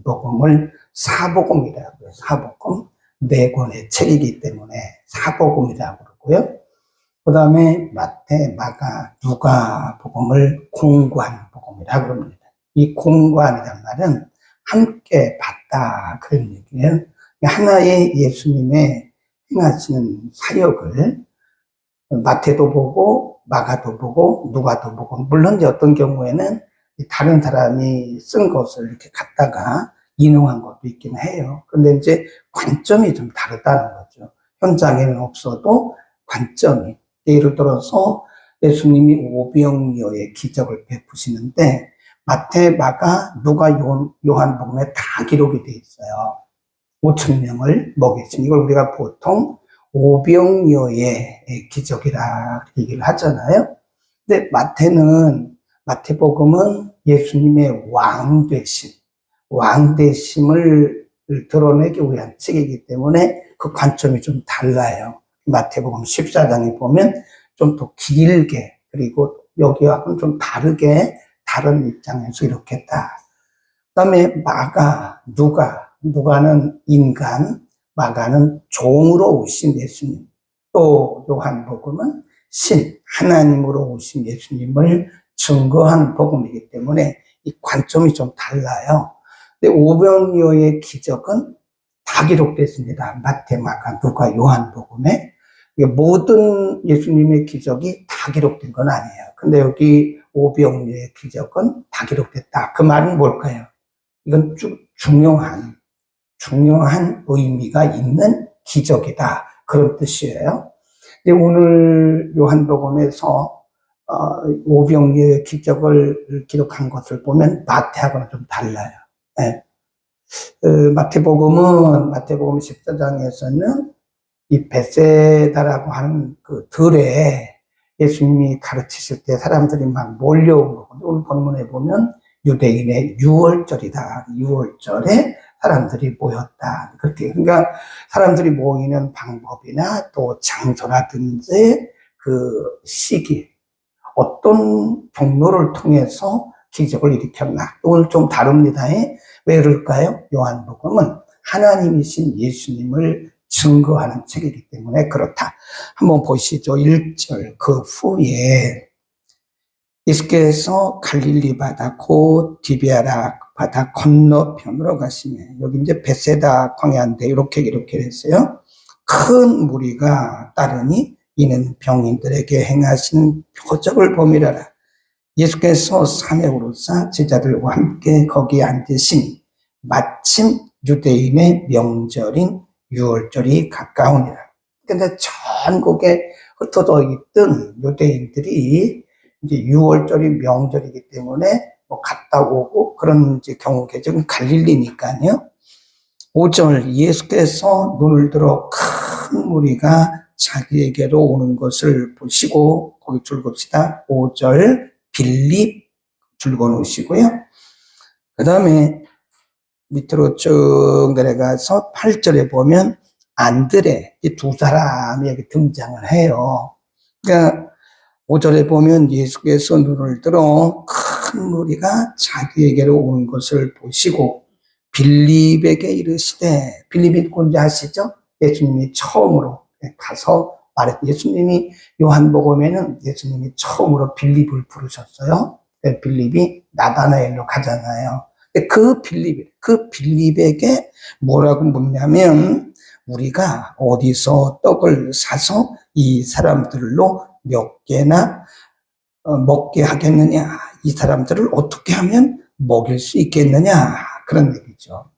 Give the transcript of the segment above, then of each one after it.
요한복음을 사복음이라고 해요. 사복음. 4권의 책이기 때문에 사복음이라고 그러고요. 그 다음에 마태, 마가, 누가 복음을 공관복음이라고 합니다. 이 공관이란 말은 함께 봤다 그런 얘기예요. 하나의 예수님의 행하시는 사역을 마태도 보고 마가도 보고 누가도 보고, 물론 이제 어떤 경우에는 다른 사람이 쓴 것을 이렇게 갖다가 인용한 것도 있긴 해요. 그런데 이제 관점이 좀 다르다는 거죠. 현장에는 없어도 관점이, 예를 들어서 예수님이 오병이어의 기적을 베푸시는데 마태, 마가, 누가, 요한복음에 다 기록이 돼 있어요. 5천 명을 먹이신, 이걸 우리가 보통 오병이어의 기적이라 얘기를 하잖아요. 근데 마태복음은 예수님의 왕되심을 드러내기 위한 책이기 때문에 그 관점이 좀 달라요. 마태복음 14장에 보면 좀 더 길게, 그리고 여기하고는 좀 다르게 다른 입장에서 이렇게 했다. 그 다음에 마가, 누가는 인간, 마가는 종으로 오신 예수님, 또 요한복음은 하나님으로 오신 예수님을 증거한 복음이기 때문에 이 관점이 좀 달라요. 근데 오병이어의 기적은 다 기록됐습니다. 마태, 마가, 누가, 요한복음에. 모든 예수님의 기적이 다 기록된 건 아니에요. 근데 여기 오병이어의 기적은 다 기록됐다. 그 말은 뭘까요? 이건 중요한 의미가 있는 기적이다, 그런 뜻이에요. 근데 오늘 요한복음에서 오병이어의 기적을 기록한 것을 보면 마태하고는 좀 달라요. 네. 마태복음 14장에서는 이 베세다라고 하는 그 들에 예수님이 가르치실 때 사람들이 막 몰려온 거거든요. 오늘 본문에 보면 유대인의 유월절이다. 유월절에 사람들이 모였다. 그렇게. 그러니까 사람들이 모이는 방법이나 또 장소라든지 그 시기, 어떤 경로를 통해서 기적을 일으켰나. 오늘 좀 다릅니다. 왜 그럴까요? 요한복음은 하나님이신 예수님을 증거하는 책이기 때문에 그렇다. 한번 보시죠. 1절. 그 후에 예수께서 갈릴리 바다 곧 디베아라 바다 건너편으로 가시네. 여기 이제 베세다 광야인데 이렇게 했어요. 큰 무리가 따르니 이는 병인들에게 행하시는 표적을 보미라라. 예수께서 산에 오르사 제자들과 함께 거기에 앉으시니 마침 유대인의 명절인 유월절이 가까우니라. 근데 전국에 흩어져 있던 유대인들이 이제 유월절이 명절이기 때문에 뭐 갔다 오고 그런 이제 경우가 좀 갈릴리니까요. 5절 예수께서 눈을 들어 큰 무리가 자기에게로 오는 것을 보시고, 거기 줄봅시다. 5절 빌립 줄거 놓으시고요. 그 다음에 밑으로 쭉 내려가서 8절에 보면 안드레, 이 두 사람이 여기 등장을 해요. 그러니까 5절에 보면 예수께서 눈을 들어 큰 무리가 자기에게로 오는 것을 보시고 빌립에게 이르시되, 빌립이 누군지 아시죠? 예수님이 처음으로 가서 말했던, 예수님이 요한복음에는 예수님이 처음으로 빌립을 부르셨어요. 빌립이 나다나엘로 가잖아요. 그 빌립에게 뭐라고 묻냐면, 우리가 어디서 떡을 사서 이 사람들로 몇 개나 먹게 하겠느냐, 이 사람들을 어떻게 하면 먹일 수 있겠느냐, 그런 얘기죠.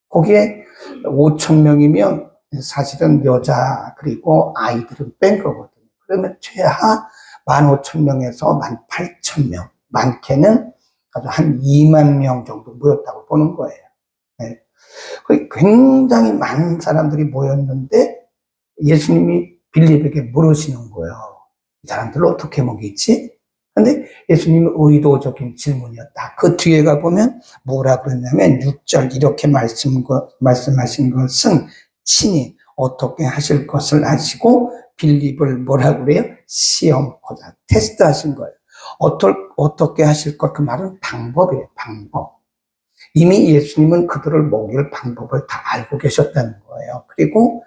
거기에 5천 명이면 사실은 여자 그리고 아이들은 뺀 거거든요. 그러면 최하 15,000명에서 18,000명, 많게는 아주 한 2만 명 정도 모였다고 보는 거예요. 네. 굉장히 많은 사람들이 모였는데 예수님이 빌립에게 물으시는 거예요. 이 사람들을 어떻게 먹이지? 근데 예수님의 의도적인 질문이었다. 그 뒤에 가보면 뭐라 그랬냐면 6절 이렇게 말씀하신 것은 친히 어떻게 하실 것을 아시고 빌립을 뭐라 그래요? 시험하고자 테스트하신 거예요. 어떻게 하실 것, 그 말은 방법이에요. 방법. 이미 예수님은 그들을 먹일 방법을 다 알고 계셨다는 거예요. 그리고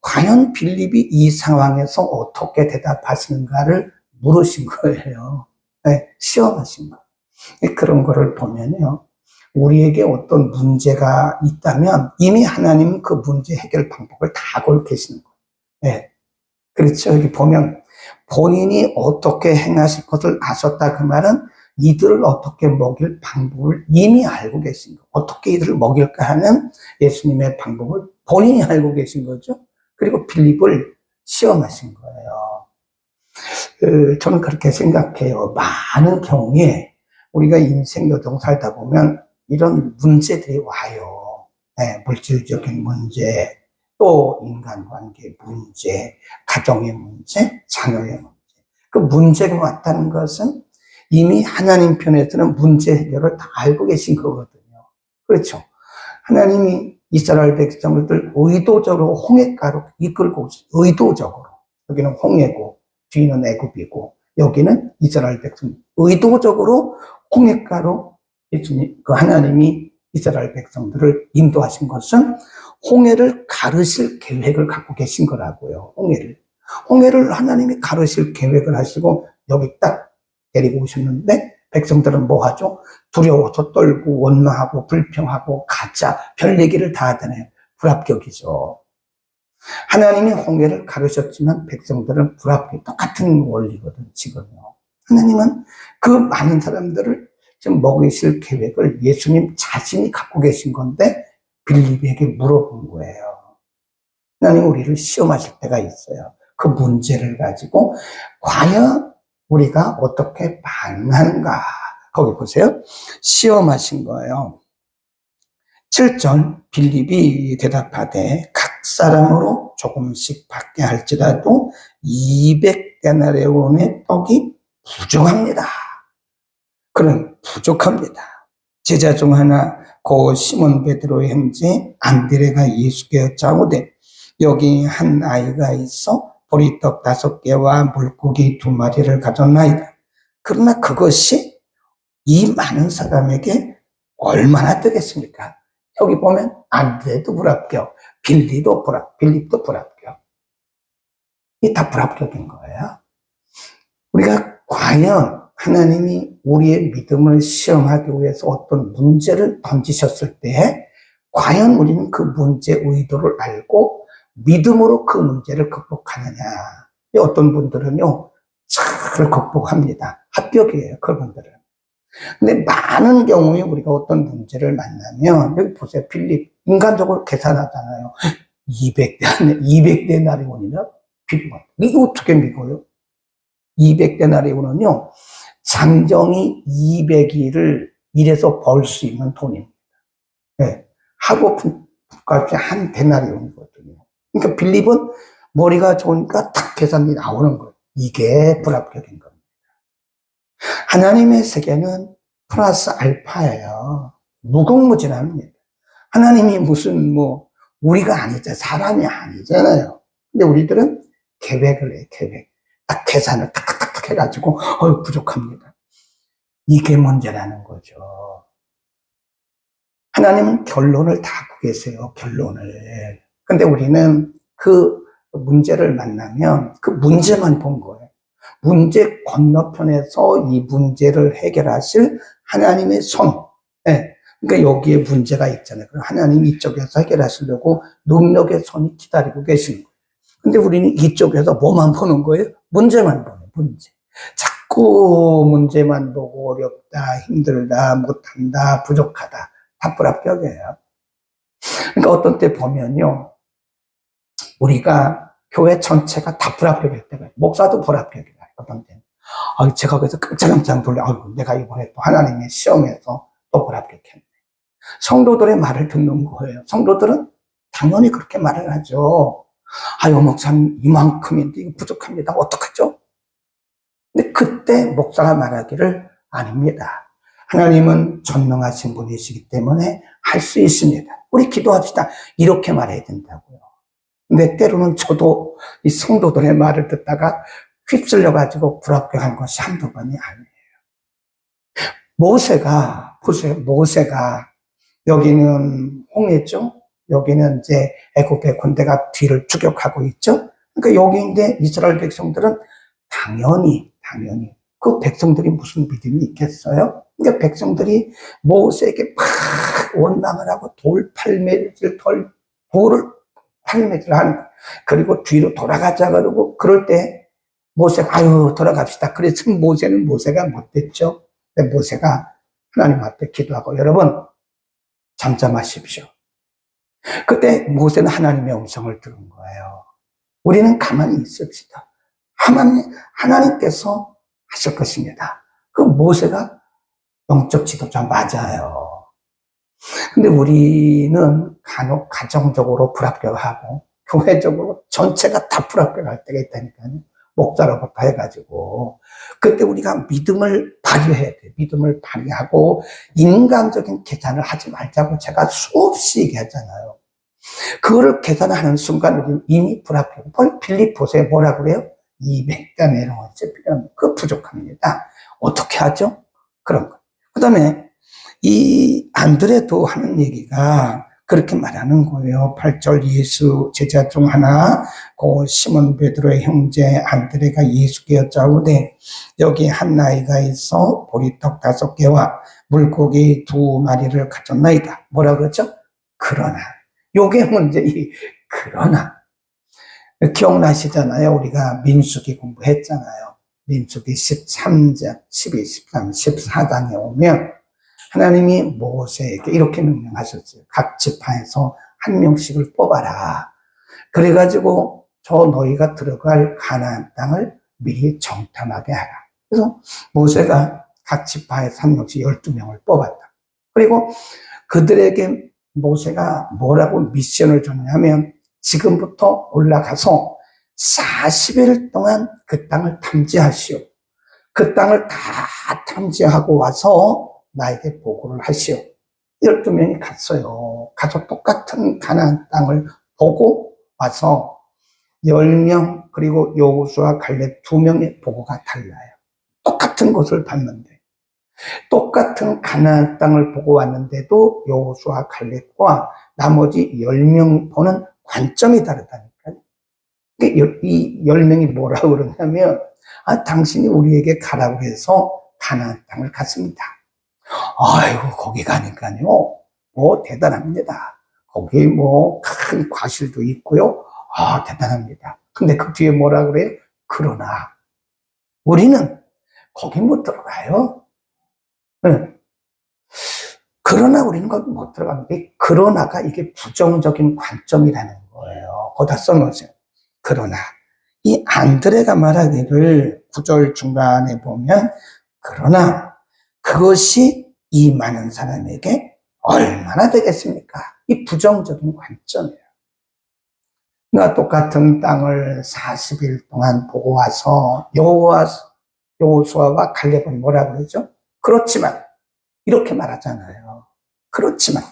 과연 빌립이 이 상황에서 어떻게 대답하시는가를 물으신 거예요. 네, 시험하신 거예요. 그런 거를 보면요. 우리에게 어떤 문제가 있다면 이미 하나님은 그 문제 해결 방법을 다 알고 계시는 거예요. 네. 그렇죠. 여기 보면 본인이 어떻게 행하실 것을 아셨다. 그 말은 이들을 어떻게 먹일 방법을 이미 알고 계신 거예요. 어떻게 이들을 먹일까 하는 예수님의 방법을 본인이 알고 계신 거죠. 그리고 빌립을 시험하신 거예요. 저는 그렇게 생각해요. 많은 경우에 우리가 인생 여정 살다 보면 이런 문제들이 와요. 네, 물질적인 문제, 또 인간관계 문제, 가정의 문제, 자녀의 문제. 그 문제가 왔다는 것은 이미 하나님 편에서는 문제 해결을 다 알고 계신 거거든요. 그렇죠. 하나님이 이스라엘 백성들 의도적으로 홍해가로 이끌고 의도적으로, 여기는 홍해고 뒤는 애굽이고 여기는 이스라엘 백성 의도적으로 홍해가로 예수님 그 하나님이 이스라엘 백성들을 인도하신 것은 홍해를 가르실 계획을 갖고 계신 거라고요. 홍해를 하나님이 가르실 계획을 하시고 여기 딱 데리고 오셨는데 백성들은 뭐 하죠? 두려워서 떨고 원망하고 불평하고 가짜 별 얘기를 다 하잖아요. 불합격이죠. 하나님이 홍해를 가르셨지만 백성들은 불합격. 똑같은 원리거든 지금요. 하나님은 그 많은 사람들을 지금 먹이실 계획을 예수님 자신이 갖고 계신 건데 빌립에게 물어본 거예요. 하나님 우리를 시험하실 때가 있어요. 그 문제를 가지고 과연 우리가 어떻게 반응하는가. 거기 보세요. 시험하신 거예요. 7절 빌립이 대답하되 각 사람으로 조금씩 받게 할지라도 200데나리온의 떡이 부족합니다. 그는 부족합니다. 제자 중 하나 고 시몬 베드로의 형제 안드레가 예수께 여짜오되 여기 한 아이가 있어 보리떡 5개와 물고기 2마리를 가졌나이다. 그러나 그것이 이 많은 사람에게 얼마나 되겠습니까? 여기 보면 안드레도 불합격, 빌립도 불합격. 이 다 불합격인 거예요. 우리가 과연 하나님이 우리의 믿음을 시험하기 위해서 어떤 문제를 던지셨을 때 과연 우리는 그 문제의 의도를 알고 믿음으로 그 문제를 극복하느냐. 어떤 분들은요, 잘 극복합니다. 합격이에요, 그분들은. 근데 많은 경우에 우리가 어떤 문제를 만나면, 여기 보세요, 빌립. 인간적으로 계산하잖아요. 200데나리온이나 빌립. 이게 어떻게 믿어요? 200데나리온은요, 장정이 200일을 일해서 벌 수 있는 돈입니다. 네. 하고픈 값이 한 데나리온이거든요. 그러니까 빌립은 머리가 좋으니까 탁 계산이 나오는 거예요. 이게 불합격인 겁니다. 하나님의 세계는 플러스 알파예요. 무궁무진합니다. 하나님이 무슨 우리가 아니죠. 사람이 아니잖아요. 근데 우리들은 계획을 해요. 계획. 딱 계산을 탁탁탁 해가지고 부족합니다. 이게 문제라는 거죠. 하나님은 결론을 다 갖고 계세요. 결론을. 근데 우리는 그 문제를 만나면 그 문제만 본 거예요. 문제 건너편에서 이 문제를 해결하실 하나님의 손. 네. 그러니까 여기에 문제가 있잖아요. 그럼 하나님이 이쪽에서 해결하시려고 능력의 손이 기다리고 계시는 거예요. 근데 우리는 이쪽에서 뭐만 보는 거예요? 문제만 보는 문제. 자꾸 문제만 보고 어렵다, 힘들다, 못한다, 부족하다. 다 불합격이에요. 그러니까 어떤 때 보면요. 우리가 교회 전체가 다 불합격일 때가 있어요. 목사도 불합격이에요. 어떤 때는. 제가 그래서 깜짝깜짝 놀래. 내가 이번에 또 하나님의 시험에서 또 불합격했네. 성도들의 말을 듣는 거예요. 성도들은 당연히 그렇게 말을 하죠. 목사님 이만큼인데 이거 부족합니다. 어떡하죠? 근데 그때 목사가 말하기를 아닙니다. 하나님은 전능하신 분이시기 때문에 할 수 있습니다. 우리 기도합시다. 이렇게 말해야 된다고요. 근데 때로는 저도 이 성도들의 말을 듣다가 휩쓸려가지고 불합격한 것이 한두 번이 아니에요. 모세가 여기는 홍해죠. 여기는 이제 애굽의 군대가 뒤를 추격하고 있죠. 그러니까 여기인데 이스라엘 백성들은 당연히 그 백성들이 무슨 믿음이 있겠어요? 그러니까 백성들이 모세에게 막 원망을 하고 돌을 8m를 하는 거예요. 그리고 뒤로 돌아가자 그러고 그럴 때 모세가 아유 돌아갑시다. 그래서 모세가 못됐죠. 모세가 하나님 앞에 기도하고 여러분 잠잠하십시오. 그때 모세는 하나님의 음성을 들은 거예요. 우리는 가만히 있읍시다. 하나님께서 하실 것입니다. 그 모세가 영적 지도자 맞아요. 근데 우리는 간혹 가정적으로 불합격하고 교회적으로 전체가 다 불합격할 때가 있다니까요. 목사로부터 해가지고 그때 우리가 믿음을 발휘해야 돼. 믿음을 발휘하고 인간적인 계산을 하지 말자고 제가 수없이 얘기하잖아요. 그거를 계산하는 순간 우리는 이미 불합격. 빌립보서에 뭐라 그래요? 200가 내려오지 그 부족합니다. 어떻게 하죠? 그런 거. 그 다음에 이 안드레도 하는 얘기가 그렇게 말하는 거예요. 8절 예수 제자 중 하나 그 시몬 베드로의 형제 안드레가 예수께 여짜오되 여기 한 나이가 있어 보리떡 5개와 물고기 2마리를 가졌나이다. 뭐라 그러죠? 그러나 요게 문제 그러나 기억나시잖아요. 우리가 민수기 공부했잖아요. 민수기 13장 12, 13, 14장에 오면 하나님이 모세에게 이렇게 명령하셨어요. 각 지파에서 한 명씩을 뽑아라. 그래가지고 저 너희가 들어갈 가나안 땅을 미리 정탐하게 하라. 그래서 모세가 각 지파에서 한 명씩 12명을 뽑았다. 그리고 그들에게 모세가 뭐라고 미션을 줬냐면 지금부터 올라가서 40일 동안 그 땅을 탐지하시오. 그 땅을 다 탐지하고 와서 나에게 보고를 하시오. 12명이 갔어요. 가서 똑같은 가나안 땅을 보고 와서 10명 그리고 여호수아 갈렙 2명의 보고가 달라요. 똑같은 곳을 봤는데 똑같은 가나안 땅을 보고 왔는데도 여호수아 갈렙과 나머지 10명이 보는 관점이 다르다니까요. 이 10명이 뭐라고 그러냐면 당신이 우리에게 가라고 해서 가나안 땅을 갔습니다. 아이고 거기 가니까요 대단합니다. 거기 큰 과실도 있고요. 대단합니다. 근데 그 뒤에 뭐라 그래요? 그러나 우리는 거기 못 들어가요. 네. 그러나 우리는 거기 못 들어갑니다. 그러나가 이게 부정적인 관점이라는 거예요. 거기다 써놓으세요. 그러나 이 안드레가 말하기를 9절 중간에 보면 그러나 그것이 이 많은 사람에게 얼마나 되겠습니까? 이 부정적인 관점이에요. 그러니까 똑같은 땅을 40일 동안 보고 와서 여호수아와 갈렙은 뭐라 그러죠? 그렇지만 이렇게 말하잖아요. 그렇지만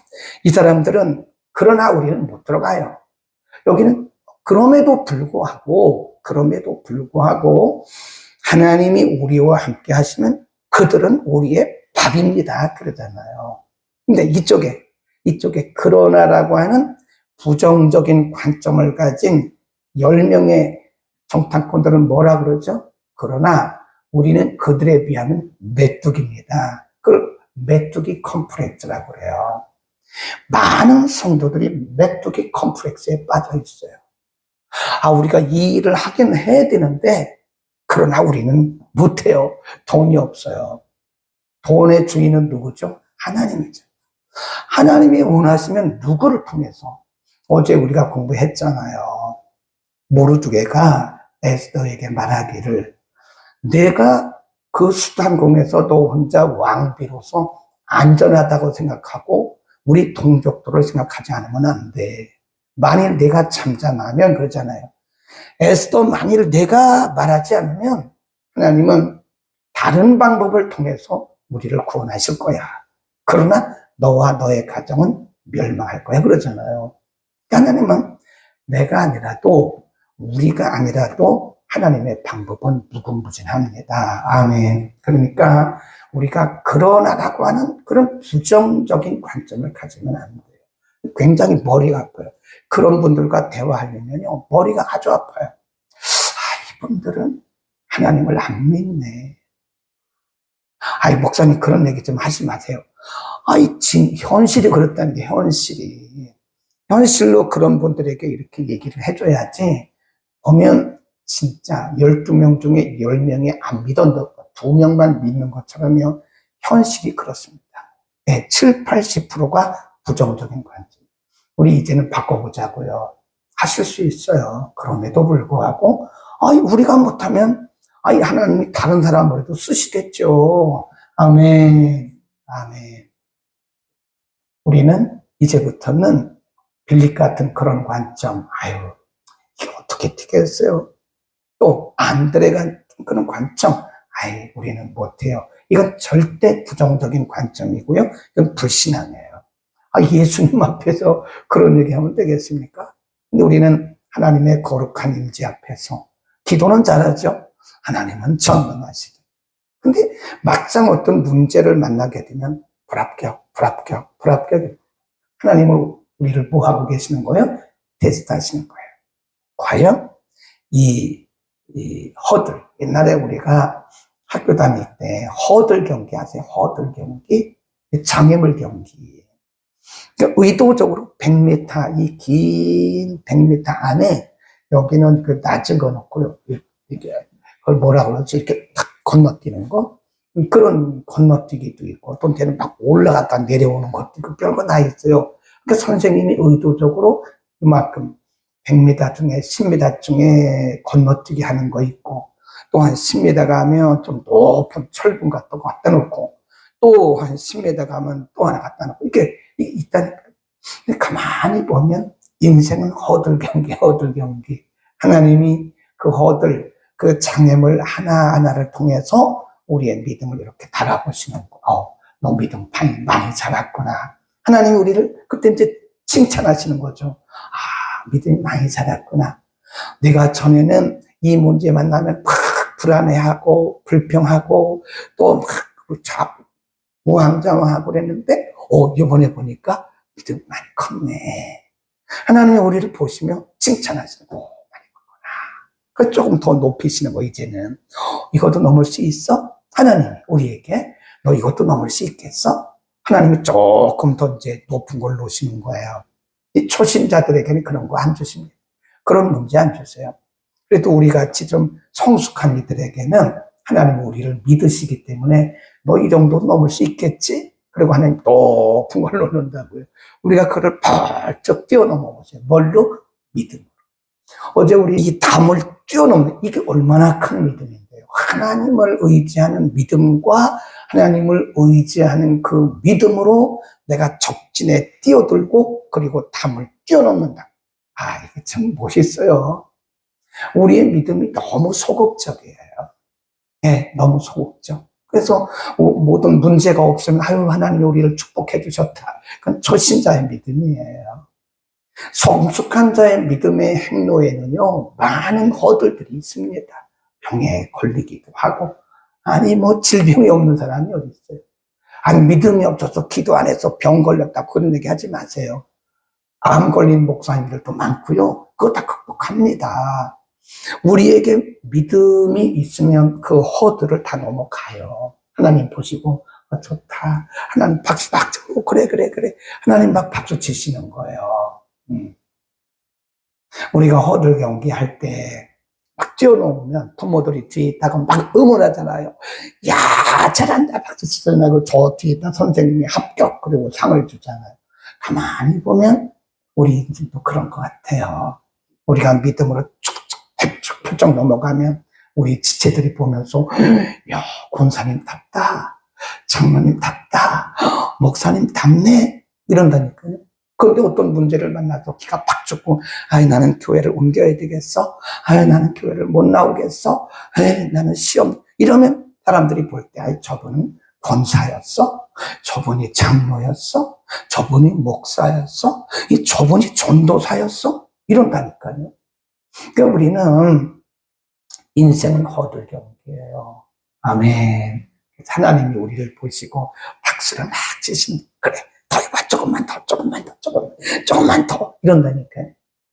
이 사람들은 그러나 우리는 못 들어가요. 여기는 그럼에도 불구하고 하나님이 우리와 함께 하시면 그들은 우리의 밥입니다. 그러잖아요. 근데 이쪽에 그러나라고 하는 부정적인 관점을 가진 10명의 정탐꾼들은 뭐라 그러죠? 그러나 우리는 그들에 비하면 메뚜기입니다. 그걸 메뚜기 컴플렉스라고 그래요. 많은 성도들이 메뚜기 컴플렉스에 빠져 있어요. 우리가 이 일을 하긴 해야 되는데 그러나 우리는 못해요. 돈이 없어요. 돈의 주인은 누구죠? 하나님이죠. 하나님이 원하시면 누구를 통해서 어제 우리가 공부했잖아요. 모르드게가 에스더에게 말하기를 내가 그 수단공에서 너 혼자 왕비로서 안전하다고 생각하고 우리 동족들을 생각하지 않으면 안 돼. 만일 내가 잠잠하면 그러잖아요. 에스더 만일 내가 말하지 않으면 하나님은 다른 방법을 통해서 우리를 구원하실 거야. 그러나 너와 너의 가정은 멸망할 거야. 그러잖아요. 하나님은 내가 아니라도 우리가 아니라도 하나님의 방법은 무궁무진합니다. 아멘. 그러니까 우리가 그러나라고 하는 그런 부정적인 관점을 가지면 안 돼요. 굉장히 머리가 아파요. 그런 분들과 대화하려면요, 머리가 아주 아파요. 이분들은 하나님을 안 믿네. 목사님 그런 얘기 좀 하지 마세요. 현실이 그렇다는데, 현실로 그런 분들에게 이렇게 얘기를 해줘야지. 보면 진짜 12명 중에 10명이 안 믿었던 것, 2명만 믿는 것처럼요, 현실이 그렇습니다. 네, 7, 80%가 부정적인 관점. 우리 이제는 바꿔보자고요. 하실 수 있어요. 그럼에도 불구하고, 우리가 못하면, 하나님이 다른 사람으로도 쓰시겠죠. 아멘. 아멘. 우리는 이제부터는 빌립 같은 그런 관점, 이게 어떻게 되겠어요? 또 안드레 같은 그런 관점, 우리는 못해요. 이건 절대 부정적인 관점이고요. 이건 불신앙이에요. 예수님 앞에서 그런 얘기하면 되겠습니까? 근데 우리는 하나님의 거룩한 임재 앞에서 기도는 잘하죠. 하나님은 전능하시다. 근데 막상 어떤 문제를 만나게 되면 불합격. 하나님은 우리를 뭐 하고 계시는 거예요? 테스트하시는 거예요. 과연 이 허들, 옛날에 우리가 학교 다닐 때 허들 경기 아세요? 허들 경기, 장애물 경기. 그러니까 의도적으로 100m, 이 긴 100m 안에 여기는 그 낮은 거 놓고요. 이게 그걸 뭐라 그러지? 이렇게 탁 건너뛰는 거. 그런 건너뛰기도 있고, 어떤 때는 막 올라갔다 내려오는 것도 있고, 별거 다 있어요. 그러니까 선생님이 의도적으로 이만큼 100m 중에 10m 중에 건너뛰기 하는 거 있고, 또 한 10m 가면 좀 높은 철분 같은 거 갖다 놓고, 또 한 10m 가면 또 하나 갖다 놓고, 이게 있다니까요. 가만히 보면 인생은 허들 경기. 하나님이 그 허들, 그 장애물 하나하나를 통해서 우리의 믿음을 이렇게 달아보시는 거. 너 믿음 많이 자랐구나. 하나님이 우리를 그때 이제 칭찬하시는 거죠. 믿음이 많이 자랐구나. 내가 전에는 이 문제 만나면 막 불안해하고 불평하고 또 막 우왕좌왕하고 그랬는데 이번에 보니까 믿음이 많이 컸네. 하나님이 우리를 보시며 칭찬하시는 거. 많이 컸구나. 그 조금 더 높이시는 거. 이제는 이것도 넘을 수 있어? 하나님이 우리에게 너 이것도 넘을 수 있겠어? 하나님이 조금 더 이제 높은 걸 놓으시는 거예요. 이 초신자들에게는 그런 거 안 주십니다. 그런 문제 안 주세요. 그래도 우리 같이 좀 성숙한 이들에게는 하나님은 우리를 믿으시기 때문에 너 이 정도 넘을 수 있겠지? 그리고 하나님 높은 걸 놓는다고요. 우리가 그를 벌쩍 뛰어넘어 보세요. 뭘로? 믿음으로. 어제 우리 이 담을 뛰어넘는 이게 얼마나 큰 믿음인데요. 하나님을 의지하는 믿음과 하나님을 의지하는 그 믿음으로 내가 적진에 뛰어들고 그리고 담을 뛰어넘는다. 이게 참 멋있어요. 우리의 믿음이 너무 소극적이에요. 네, 너무 소극적. 그래서 모든 문제가 없으면 하나님이 우리를 축복해 주셨다. 그건 초신자의 믿음이에요. 성숙한 자의 믿음의 행로에는요, 많은 허들들이 있습니다. 병에 걸리기도 하고, 질병이 없는 사람이 어디 있어요? 믿음이 없어서 기도 안 해서 병 걸렸다. 그런 얘기 하지 마세요. 암 걸린 목사님들도 많고요. 그거 다 극복합니다. 우리에게 믿음이 있으면 그 허들을 다 넘어가요. 하나님 보시고, 좋다. 하나님 박수 치고, 그래. 하나님 막 박수 치시는 거예요. 우리가 허들 경기할 때 막 뛰어넘으면 부모들이 뒤에 있다가 막 응원하잖아요. 야, 잘한다. 박수 치잖아요. 저 뒤에 있다 선생님이 합격. 그리고 상을 주잖아요. 가만히 보면 우리 인생도 그런 것 같아요. 우리가 믿음으로 쭉쭉 훌쩍 넘어가면 우리 지체들이 보면서 야, 권사님 답다. 장로님 답다. 목사님 답네. 이런다니까요. 그런데 어떤 문제를 만나서 기가 팍 죽고, 나는 교회를 옮겨야 되겠어? 나는 교회를 못 나오겠어? 나는 시험. 이러면 사람들이 볼 때, 저분은 권사였어? 저분이 장로였어? 저분이 목사였어? 저분이 전도사였어? 이런다니까요. 그러니까 우리는 인생은 허들 경기예요. 아멘. 하나님이 우리를 보시고 박수를 막 치신, 그래, 더 해봐, 조금만 더, 조금만 더, 이런다니까.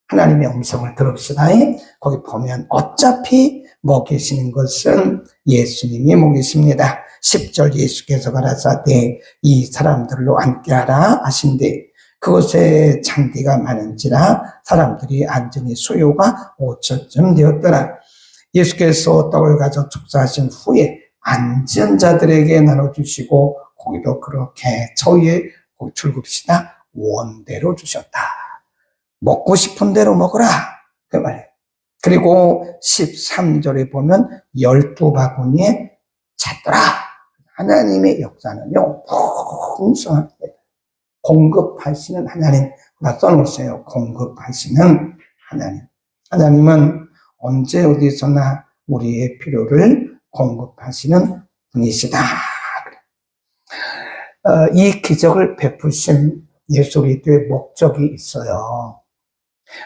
하나님의 음성을 들읍시다. 거기 보면 어차피 먹이시는 것은 예수님이 먹이십니다. 10절 예수께서 가라사대 이 사람들로 앉게하라 하신대 그곳에 장기가 많은지라 사람들이 앉으니 수요가 5천쯤 되었더라. 예수께서 떡을 가져 축사하신 후에 앉은 자들에게 나눠주시고 고기도 그렇게 저희의 줄굽시다 원대로 주셨다. 먹고 싶은 대로 먹어라 그 말이에요. 그리고 13절에 보면 12바구니에 찼더라. 하나님의 역사는요 풍성하게 공급하시는 하나님. 써놓으세요. 공급하시는 하나님. 하나님은 언제 어디서나 우리의 필요를 공급하시는 분이시다. 이 기적을 베푸신 예수 그리스도의 목적이 있어요.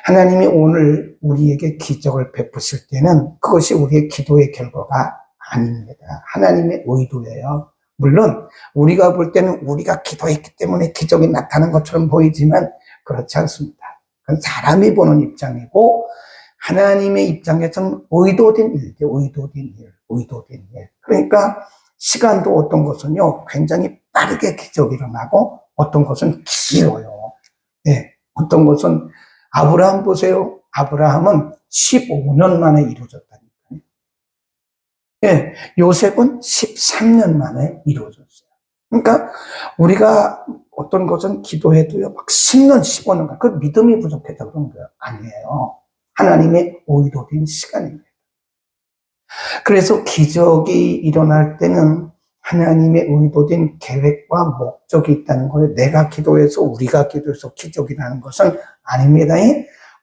하나님이 오늘 우리에게 기적을 베푸실 때는 그것이 우리의 기도의 결과가 아닙니다. 하나님의 의도예요. 물론 우리가 볼 때는 우리가 기도했기 때문에 기적이 나타난 것처럼 보이지만 그렇지 않습니다. 그건 사람이 보는 입장이고 하나님의 입장에서는 의도된 일. 그러니까 시간도 어떤 것은요 굉장히 빠르게 기적이 일어나고 어떤 것은 길어요. 네, 어떤 것은 아브라함 보세요. 아브라함은 15년 만에 이루어졌다니까요. 예, 요셉은 13년 만에 이루어졌어요. 그러니까 우리가 어떤 것은 기도해도요, 막 10년, 15년, 그 믿음이 부족해서 그런 거 아니에요. 하나님의 의도된 시간입니다. 그래서 기적이 일어날 때는 하나님의 의도된 계획과 목적이 있다는 거예요. 내가 기도해서 우리가 기도해서 기적이 나는 것은 아닙니다.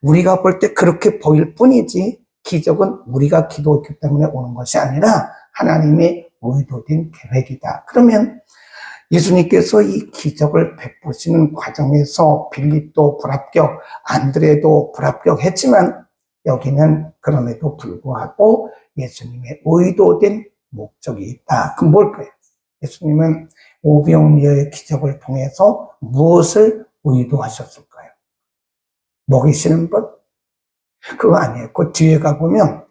우리가 볼 때 그렇게 보일 뿐이지 기적은 우리가 기도했기 때문에 오는 것이 아니라 하나님의 의도된 계획이다. 그러면 예수님께서 이 기적을 베푸시는 과정에서 빌립도 불합격, 안드레도 불합격했지만 여기는 그럼에도 불구하고 예수님의 의도된 목적이 있다. 그럼 뭘까요? 예수님은 오병이어의 기적을 통해서 무엇을 의도하셨을까요? 먹이시는 것? 그거 아니에요. 그 뒤에 가보면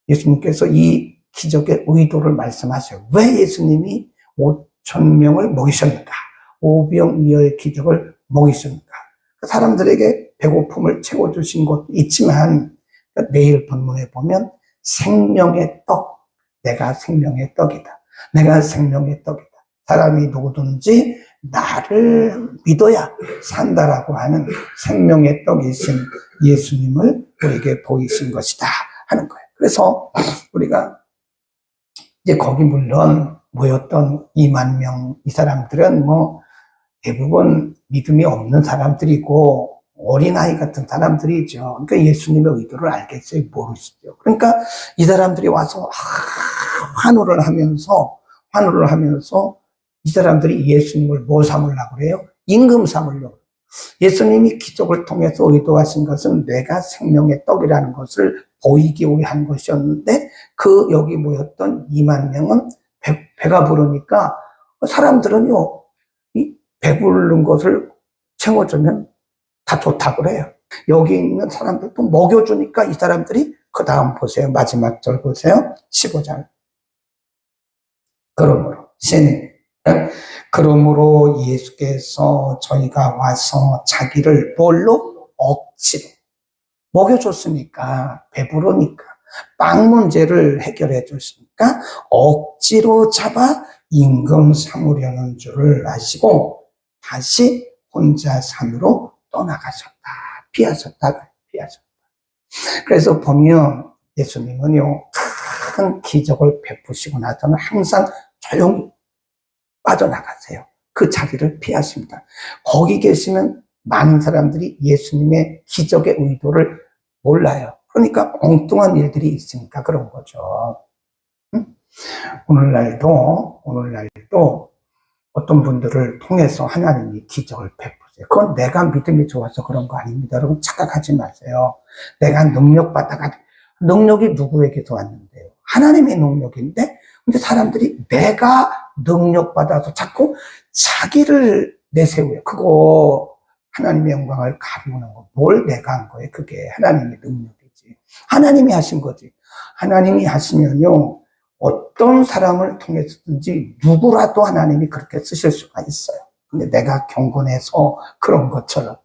예수님께서 이 기적의 의도를 말씀하셔요. 왜 예수님이 5,000명을 먹이셨는가? 오병이어의 기적을 먹이셨는가? 사람들에게 배고픔을 채워주신 것도 있지만 내일 본문에 보면 생명의 떡, 내가 생명의 떡이다. 내가 생명의 떡이다. 사람이 누구든지 나를 믿어야 산다라고 하는 생명의 떡이신 예수님을 우리에게 보이신 것이다 하는 거예요. 그래서 우리가 이제 거기 물론 모였던 2만 명, 이 사람들은 뭐 대부분 믿음이 없는 사람들이고 어린아이 같은 사람들이죠. 그러니까 예수님의 의도를 알겠어요? 모르시죠. 그러니까 이 사람들이 와서 환호를 하면서 이 사람들이 예수님을 뭐 삼으려고 그래요? 임금 삼으려고. 예수님이 기적을 통해서 의도하신 것은 내가 생명의 떡이라는 것을 보이기 위한 것이었는데 그 여기 모였던 2만 명은 배가 부르니까 사람들은요 이 배부른 것을 채워주면 다 좋다고 그래요. 여기 있는 사람들도 먹여주니까 이 사람들이 그 다음 보세요. 마지막 절 보세요. 15절. 그러므로 예수께서 저희가 와서 자기를 뭘로? 억지로 먹여줬으니까 배부르니까 빵 문제를 해결해 줬으니까 억지로 잡아 임금 삼으려는 줄을 아시고 다시 혼자 산으로 떠나가셨다. 피하셨다. 그래서 보면 예수님은요 큰 기적을 베푸시고 나서는 항상 조용히 빠져나가세요. 그 자리를 피하십니다. 거기 계시면 많은 사람들이 예수님의 기적의 의도를 몰라요. 그러니까 엉뚱한 일들이 있으니까 그런 거죠. 오늘날도 어떤 분들을 통해서 하나님이 기적을 베푸세요. 그건 내가 믿음이 좋아서 그런 거 아닙니다. 여러분 착각하지 마세요. 내가 능력받아가지고 능력이 누구에게서 왔는데요? 하나님의 능력인데, 근데 사람들이 내가 능력받아서 자꾸 자기를 내세워요. 그거 하나님의 영광을 가리우는 거. 뭘 내가 한 거예요? 그게 하나님의 능력이지. 하나님이 하신 거지. 하나님이 하시면요, 어떤 사람을 통해서든지 누구라도 하나님이 그렇게 쓰실 수가 있어요. 근데 내가 경건해서 그런 것처럼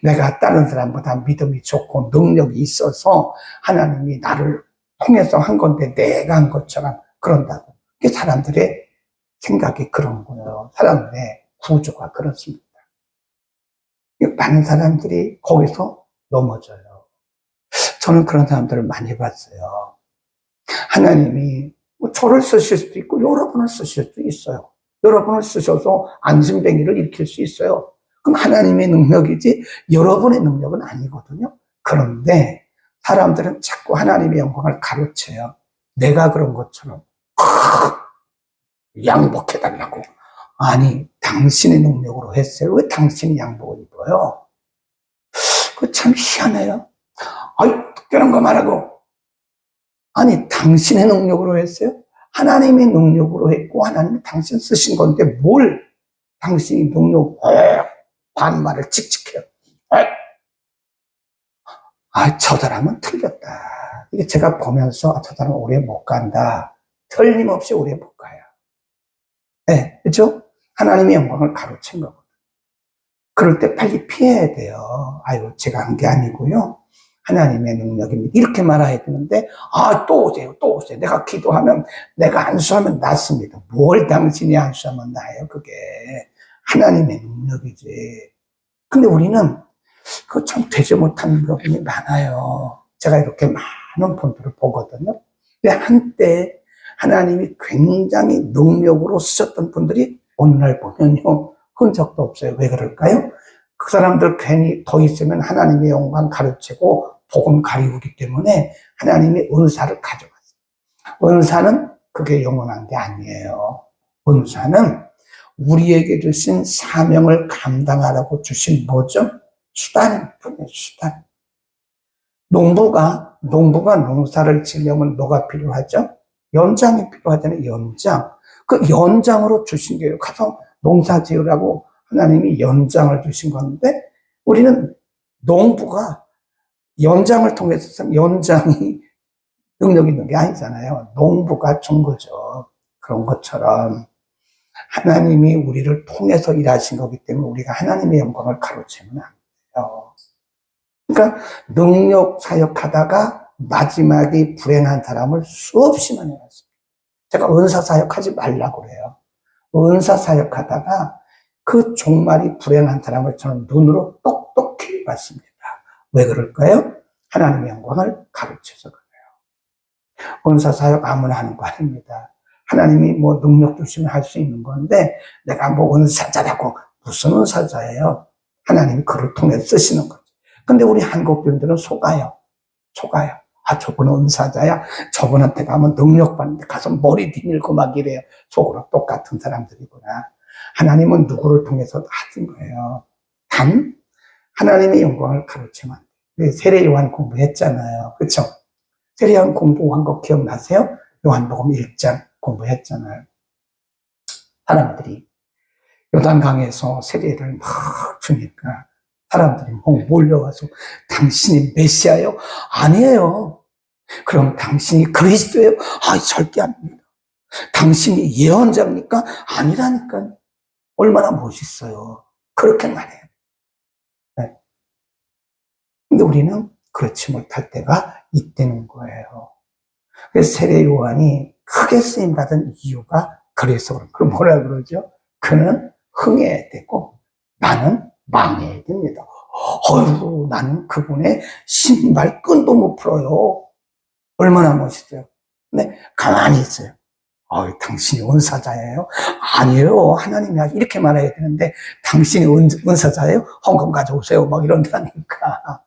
내가 다른 사람보다 믿음이 좋고 능력이 있어서 하나님이 나를 통해서 한 건데 내가 한 것처럼 그런다고. 그게 사람들의 생각이 그런 거예요. 사람들의 구조가 그렇습니다. 많은 사람들이 거기서 넘어져요. 저는 그런 사람들을 많이 봤어요. 하나님이 저를 쓰실 수도 있고 여러분을 쓰실 수도 있어요. 여러분을 쓰셔서 안심뱅이를 일으킬 수 있어요. 그럼 하나님의 능력이지 여러분의 능력은 아니거든요. 그런데 사람들은 자꾸 하나님의 영광을 가로채요. 내가 그런 것처럼 양복해달라고. 아니, 당신의 능력으로 했어요. 왜 당신이 양복을 입어요? 그거 참 희한해요. 아이, 특별한 거 말하고. 아니, 당신의 능력으로 했어요? 하나님의 능력으로 했고, 하나님이 당신 쓰신 건데, 뭘 당신이 능력, 반말을 칙칙해요. 저 사람은 틀렸다. 이게 제가 보면서, 저 사람은 오래 못 간다. 틀림없이 오래 못 가요. 네, 그렇죠? 하나님의 영광을 가로챈 거거든요. 그럴 때 빨리 피해야 돼요. 아이고, 제가 한 게 아니고요. 하나님의 능력입니다. 이렇게 말해야 되는데, 또 오세요, 또 오세요. 내가 기도하면, 내가 안수하면 낫습니다. 뭘 당신이 안수하면 나아요, 그게. 하나님의 능력이지. 근데 우리는, 그거 참 되지 못하는 부분이 많아요. 제가 이렇게 많은 분들을 보거든요. 근데 한때, 하나님이 굉장히 능력으로 쓰셨던 분들이 오늘날 보면요, 흔적도 없어요. 왜 그럴까요? 그 사람들 괜히 더 있으면 하나님의 영광 가르치고 복음 가리우기 때문에 하나님의 은사를 가져갔어요. 은사는 그게 영원한 게 아니에요. 은사는 우리에게 주신 사명을 감당하라고 주신 뭐죠? 수단일 뿐이에요. 수단. 농부가 농사를 지려면 뭐가 필요하죠? 연장이 필요하잖아요. 연장. 그 연장으로 주신 거예요. 가서 농사 지으라고 하나님이 연장을 주신 건데, 우리는 농부가 연장을 통해서 연장이 능력 있는 게 아니잖아요. 농부가 준 거죠. 그런 것처럼 하나님이 우리를 통해서 일하신 거기 때문에 우리가 하나님의 영광을 가로채면 안 돼요. 그러니까 능력 사역하다가 마지막에 불행한 사람을 수없이 많이 봤습니다. 제가 은사 사역하지 말라고 그래요. 은사 사역하다가 그 종말이 불행한 사람을 저는 눈으로 똑똑히 봤습니다. 왜 그럴까요? 하나님의 영광을 가르쳐서 그래요. 은사 사역 아무나 하는 거 아닙니다. 하나님이 뭐 능력 주시면 할 수 있는 건데, 내가 뭐 은사자라고, 무슨 은사자예요? 하나님이 그를 통해 쓰시는 거죠. 근데 우리 한국 분들은 속아요. 저분은 은사자야. 저분한테 가면 능력 받는데 가서 머리 뒤밀고 막 이래요. 속으로 똑같은 사람들이구나. 하나님은 누구를 통해서 하신 거예요. 단 하나님의 영광을 가르치면 안 돼요. 세례 요한 공부했잖아요. 그렇죠? 세례 요한 공부한 거 기억나세요? 요한복음 1장 공부했잖아요. 사람들이 요단강에서 세례를 막 주니까 사람들이 막 몰려와서 당신이 메시아요? 아니에요. 그럼 당신이 그리스도예요? 절대 아닙니다. 당신이 예언자입니까? 아니라니까요. 얼마나 멋있어요. 그렇게 말해요. 네. 근데 우리는 그렇지 못할 때가 있다는 거예요. 그래서 세례 요한이 크게 쓰임받은 이유가 그래서 그럼 뭐라 그러죠? 그는 흥해야 되고 나는 망해야 됩니다. 나는 그분의 신발 끈도 못 풀어요. 얼마나 멋있어요. 근데 가만히 있어요. 당신이 은사자예요? 아니에요. 하나님이 이렇게 말해야 되는데, 당신이 은사자예요? 헌금 가져오세요. 막 이런다니까.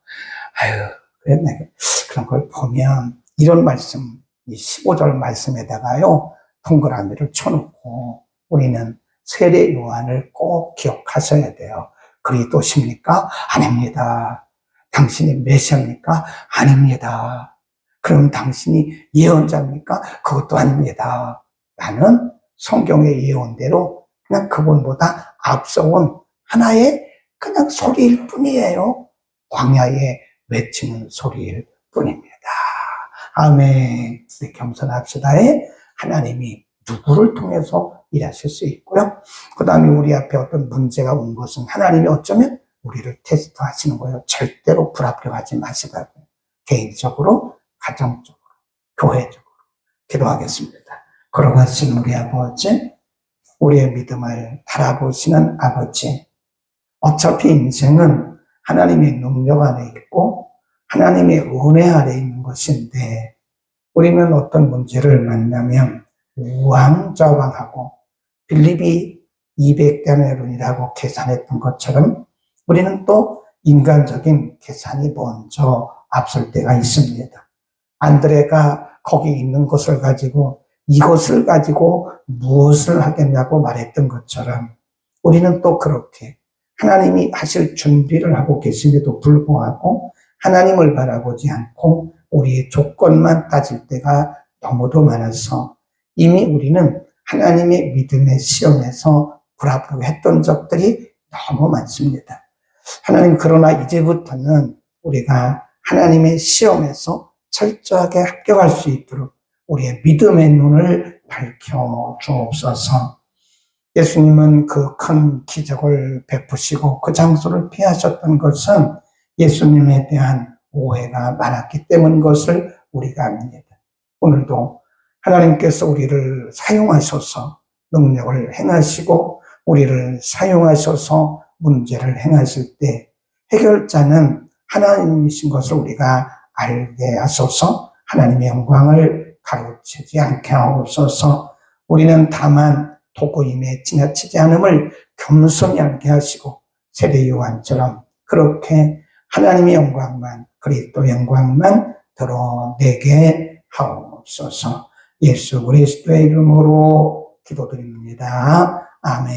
그랬네. 그런 걸 보면, 이런 말씀, 이 15절 말씀에다가요, 동그라미를 쳐놓고, 우리는 세례 요한을 꼭 기억하셔야 돼요. 그리스도십니까? 아닙니다. 당신이 메시아입니까? 아닙니다. 그럼 당신이 예언자입니까? 그것도 아닙니다. 나는 성경의 예언대로 그냥 그분보다 앞서온 하나의 그냥 소리일 뿐이에요. 광야에 외치는 소리일 뿐입니다. 아멘. 우리 겸손합시다에 하나님이 누구를 통해서 일하실 수 있고요. 그 다음에 우리 앞에 어떤 문제가 온 것은 하나님이 어쩌면 우리를 테스트 하시는 거예요. 절대로 불합격하지 마시라고요. 개인적으로, 가정적으로, 교회적으로 기도하겠습니다. 걸어가신 우리 아버지, 우리의 믿음을 바라보시는 아버지, 어차피 인생은 하나님의 능력 안에 있고 하나님의 은혜 아래 있는 것인데 우리는 어떤 문제를 만나면 우왕좌왕하고 빌립이 200데나리온이라고 계산했던 것처럼 우리는 또 인간적인 계산이 먼저 앞설 때가 있습니다. 안드레가 거기 있는 것을 가지고 이것을 가지고 무엇을 하겠냐고 말했던 것처럼 우리는 또 그렇게 하나님이 하실 준비를 하고 계심에도 불구하고 하나님을 바라보지 않고 우리의 조건만 따질 때가 너무도 많아서 이미 우리는 하나님의 믿음의 시험에서 불합격했던 적들이 너무 많습니다. 하나님, 그러나 이제부터는 우리가 하나님의 시험에서 철저하게 합격할 수 있도록 우리의 믿음의 눈을 밝혀 주옵소서. 예수님은 그 큰 기적을 베푸시고 그 장소를 피하셨던 것은 예수님에 대한 오해가 많았기 때문인 것을 우리가 압니다. 오늘도 하나님께서 우리를 사용하셔서 능력을 행하시고 우리를 사용하셔서 문제를 행하실 때 해결자는 하나님이신 것을 우리가 알게 하소서. 하나님의 영광을 가로채지 않게 하옵소서. 우리는 다만 도구임에 지나치지 않음을 겸손히 알게 하시고 세례 요한처럼 그렇게 하나님의 영광만, 그리스도 영광만 드러내게 하옵소서. 예수 그리스도의 이름으로 기도드립니다. 아멘.